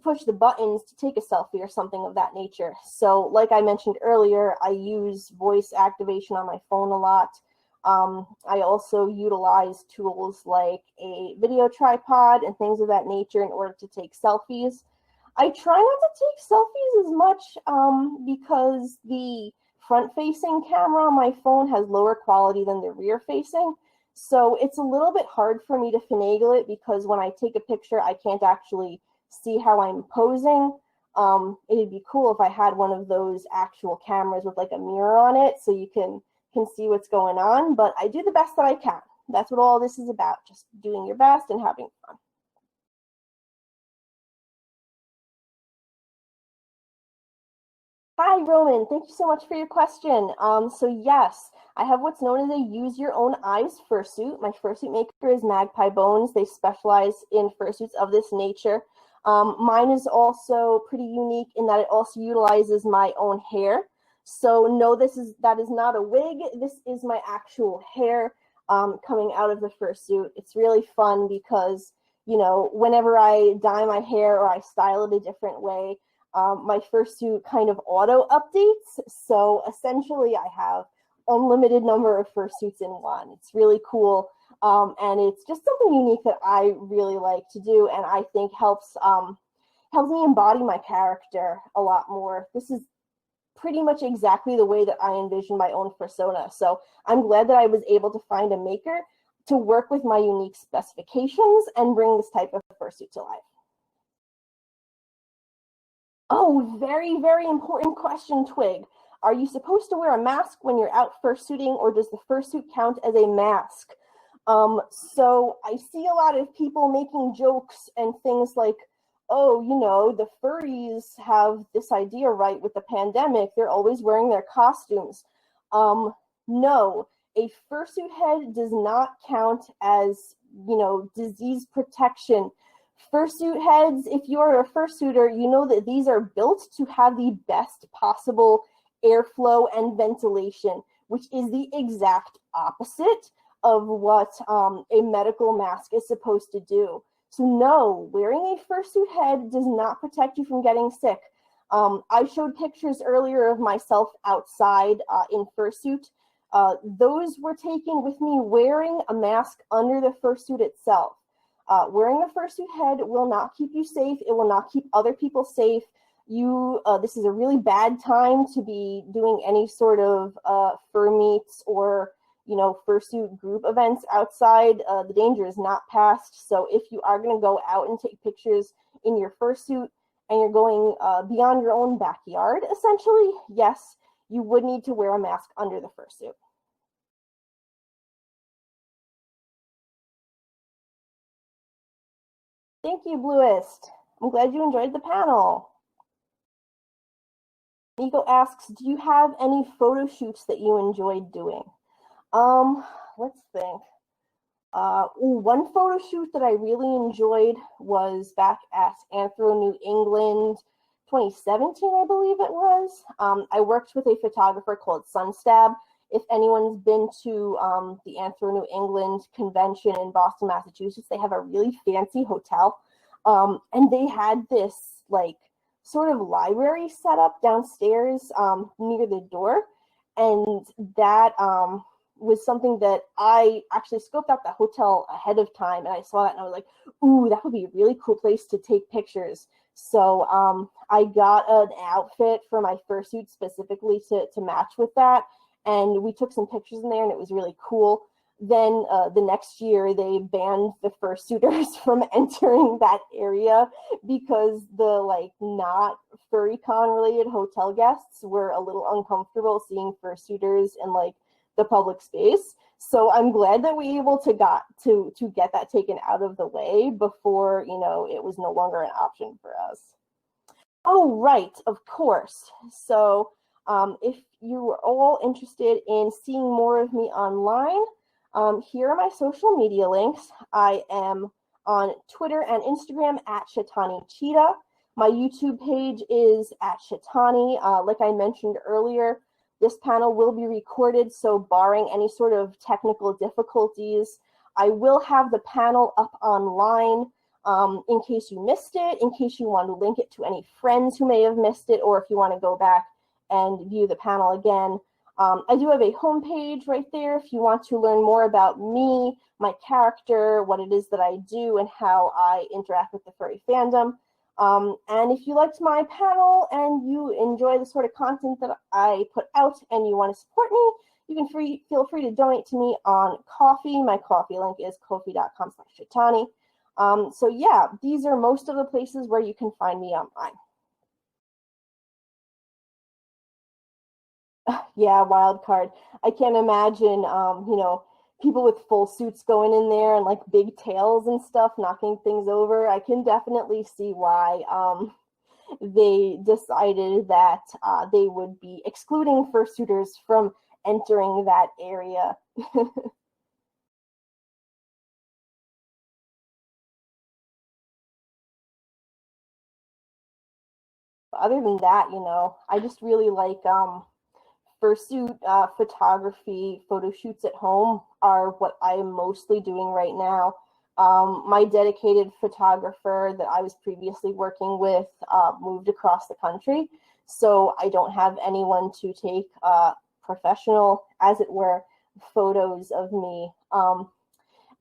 push the buttons to take a selfie or something of that nature. So like I mentioned earlier, I use voice activation on my phone a lot. I also utilize tools like a video tripod and things of that nature in order to take selfies. I try not to take selfies as much because the front-facing camera on my phone has lower quality than the rear-facing. So it's a little bit hard for me to finagle it because when I take a picture, I can't actually see how I'm posing. It'd be cool if I had one of those actual cameras with like a mirror on it so you can see what's going on, but I do the best that I can. That's what all this is about, just doing your best and having fun. Hi, Roman. Thank you so much for your question. So yes, I have what's known as a use your own eyes fursuit. My fursuit maker is Magpie Bones. They specialize in fursuits of this nature. Mine is also pretty unique in that it also utilizes my own hair. So no, that is not a wig. This is my actual hair coming out of the fursuit. It's really fun because, you know, whenever I dye my hair or I style it a different way, my fursuit kind of auto updates. So essentially I have unlimited number of fursuits in one. It's really cool. And it's just something unique that I really like to do and I think helps me embody my character a lot more. This is pretty much exactly the way that I envision my own persona. So I'm glad that I was able to find a maker to work with my unique specifications and bring this type of fursuit to life. Oh, very, very important question, Twig. Are you supposed to wear a mask when you're out fursuiting, or does the fursuit count as a mask? So I see a lot of people making jokes and things like, oh, you know, the furries have this idea right with the pandemic. They're always wearing their costumes. No, a fursuit head does not count as, you know, disease protection. Fursuit heads, if you are a fursuiter, you know that these are built to have the best possible airflow and ventilation, which is the exact opposite of what a medical mask is supposed to do. So no, wearing a fursuit head does not protect you from getting sick. I showed pictures earlier of myself outside in fursuit. Those were taken with me wearing a mask under the fursuit itself. Wearing a fursuit head will not keep you safe. It will not keep other people safe. This is a really bad time to be doing any sort of fur meets or, you know, fursuit group events outside. The danger is not past. So if you are going to go out and take pictures in your fursuit and you're going beyond your own backyard, essentially, yes, you would need to wear a mask under the fursuit. Thank you, Bluist. I'm glad you enjoyed the panel. Nico asks, do you have any photo shoots that you enjoyed doing? Let's think. One photo shoot that I really enjoyed was back at Anthro New England 2017, I believe it was. I worked with a photographer called Sunstab. If anyone's been to the Anthro New England convention in Boston, Massachusetts, they have a really fancy hotel. And they had this like sort of library set up downstairs near the door. And that was something that I actually scoped out the hotel ahead of time. And I saw that and I was like, ooh, that would be a really cool place to take pictures. So I got an outfit for my fursuit specifically to match with that. And we took some pictures in there and it was really cool. Then the next year they banned the fursuiters from entering that area because the like not FurryCon related hotel guests were a little uncomfortable seeing fursuiters in like the public space. So I'm glad that we were able to get that taken out of the way before, you know, it was no longer an option for us. Oh, right, of course. So if you are all interested in seeing more of me online, here are my social media links. I am on Twitter and Instagram at Shetani Cheetah. My YouTube page is at Shetani. Like I mentioned earlier, this panel will be recorded, so barring any sort of technical difficulties, I will have the panel up online in case you missed it, in case you want to link it to any friends who may have missed it, or if you want to go back and view the panel again. I do have a homepage right there if you want to learn more about me, my character, what it is that I do, and how I interact with the furry fandom. And if you liked my panel and you enjoy the sort of content that I put out and you want to support me, you can feel free to donate to me on Ko-fi. My Ko-fi link is ko-fi.com/Shetani. So yeah, these are most of the places where you can find me online. Yeah, wild card. I can't imagine, people with full suits going in there and like big tails and stuff, knocking things over. I can definitely see why they decided that they would be excluding fursuiters from entering that area. Other than that, I just really like fursuit photography. Photo shoots at home are what I am mostly doing right now. My dedicated photographer that I was previously working with moved across the country, so I don't have anyone to take professional, as it were, photos of me.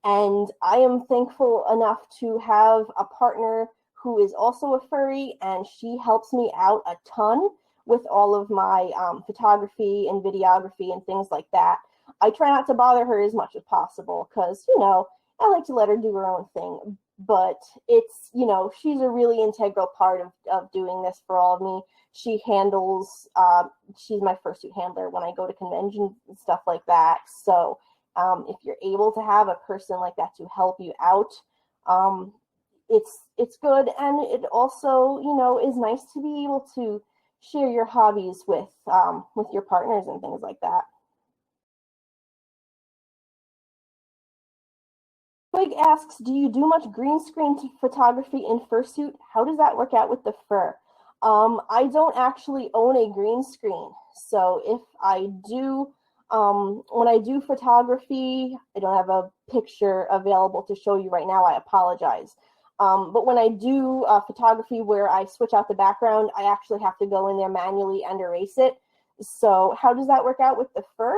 And I am thankful enough to have a partner who is also a furry, and she helps me out a ton with all of my photography and videography and things like that. I try not to bother her as much as possible because, I like to let her do her own thing. But it's, she's a really integral part of doing this for all of me. She handles, she's my fursuit handler when I go to conventions and stuff like that. So if you're able to have a person like that to help you out, it's good. And it also, is nice to be able to share your hobbies with your partners and things like that. Twig asks, do you do much green screen photography in fursuit? How does that work out with the fur? I don't actually own a green screen, so if I do, when I do photography, I don't have a picture available to show you right now, I apologize. But when I do photography where I switch out the background, I actually have to go in there manually and erase it. So how does that work out with the fur?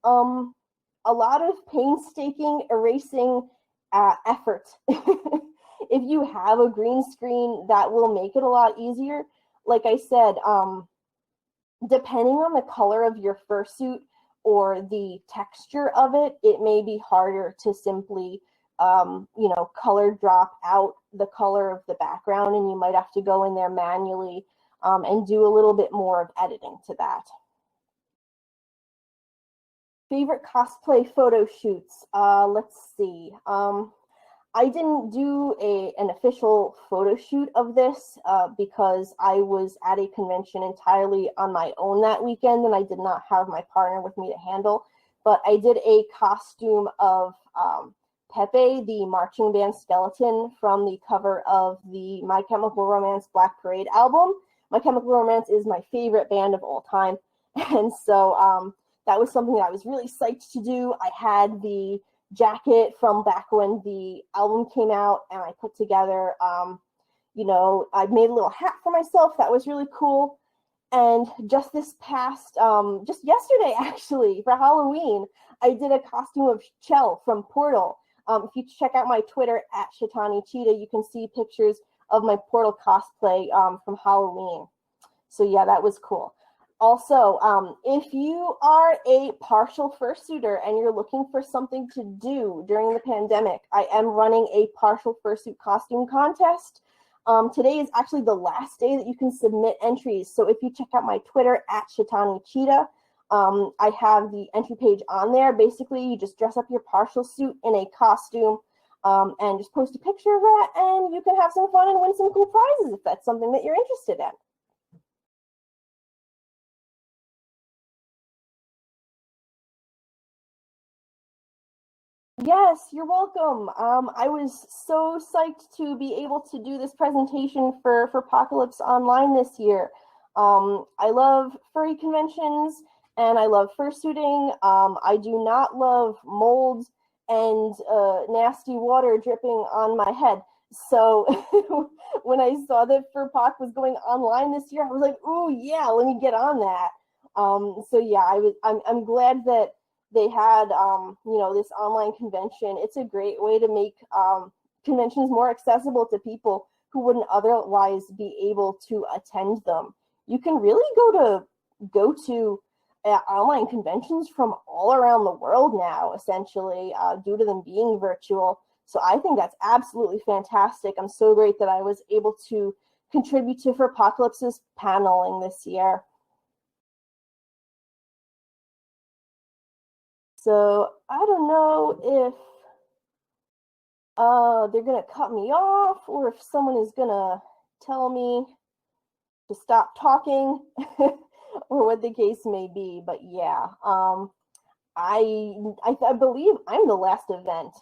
A lot of painstaking erasing effort. If you have a green screen, that will make it a lot easier. Like I said, depending on the color of your fursuit or the texture of it, it may be harder to simply color drop out the color of the background, and you might have to go in there manually and do a little bit more of editing to that. Favorite cosplay photo shoots? Let's see. I didn't do an official photo shoot of this because I was at a convention entirely on my own that weekend, and I did not have my partner with me to handle. But I did a costume of Pepe, the marching band skeleton from the cover of the My Chemical Romance Black Parade album. My Chemical Romance is my favorite band of all time. And so that was something that I was really psyched to do. I had the jacket from back when the album came out, and I put together, I made a little hat for myself. That was really cool. And just this past, just yesterday actually, for Halloween, I did a costume of Chell from Portal. If you check out my Twitter at Shetani Cheetah, you can see pictures of my Portal cosplay from Halloween. So yeah, that was cool. Also, if you are a partial fursuiter and you're looking for something to do during the pandemic, I am running a partial fursuit costume contest. Today is actually the last day that you can submit entries. So if you check out my Twitter at Shetani Cheetah, I have the entry page on there. Basically, you just dress up your partial suit in a costume and just post a picture of that, and you can have some fun and win some cool prizes if that's something that you're interested in. Yes, you're welcome. I was so psyched to be able to do this presentation for Furpocalypse online this year. I love furry conventions and I love fursuiting. I do not love molds and nasty water dripping on my head. So when I saw that Furpoc was going online this year, I was like, ooh, yeah, let me get on that. So yeah, I'm glad that they had this online convention. It's a great way to make conventions more accessible to people who wouldn't otherwise be able to attend them. You can really go to online conventions from all around the world now, essentially, due to them being virtual. So I think that's absolutely fantastic. I'm so great that I was able to contribute to Furpocalypse's paneling this year. So I don't know if they're going to cut me off or if someone is going to tell me to stop talking or what the case may be. But yeah, I believe I'm the last event.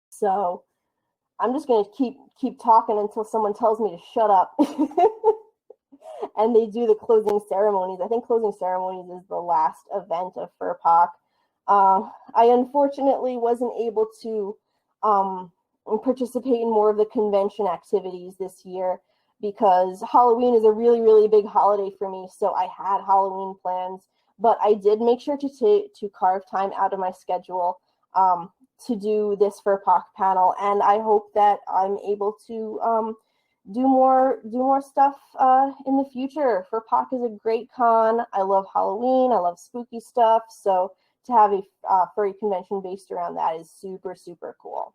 So I'm just going to keep talking until someone tells me to shut up. And they do the closing ceremonies. I think closing ceremonies is the last event of Furpoc. I unfortunately wasn't able to participate in more of the convention activities this year because Halloween is a really, really big holiday for me. So I had Halloween plans, but I did make sure to carve time out of my schedule to do this Furpoc panel, and I hope that I'm able to do more stuff in the future. Furpoc is a great con. I love Halloween. I love spooky stuff. So to have a furry convention based around that is super, super cool.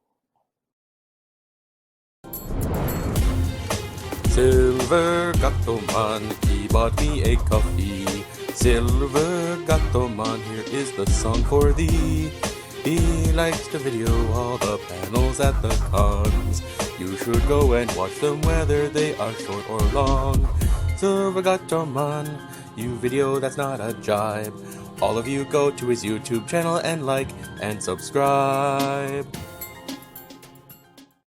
Silver Gato Man, he bought me a coffee. Silver Gato Man, here is the song for thee. He likes to video all the panels at the cons. You should go and watch them whether they are short or long. Silver Gato Man, you video that's not a jibe. All of you go to his YouTube channel and like and subscribe.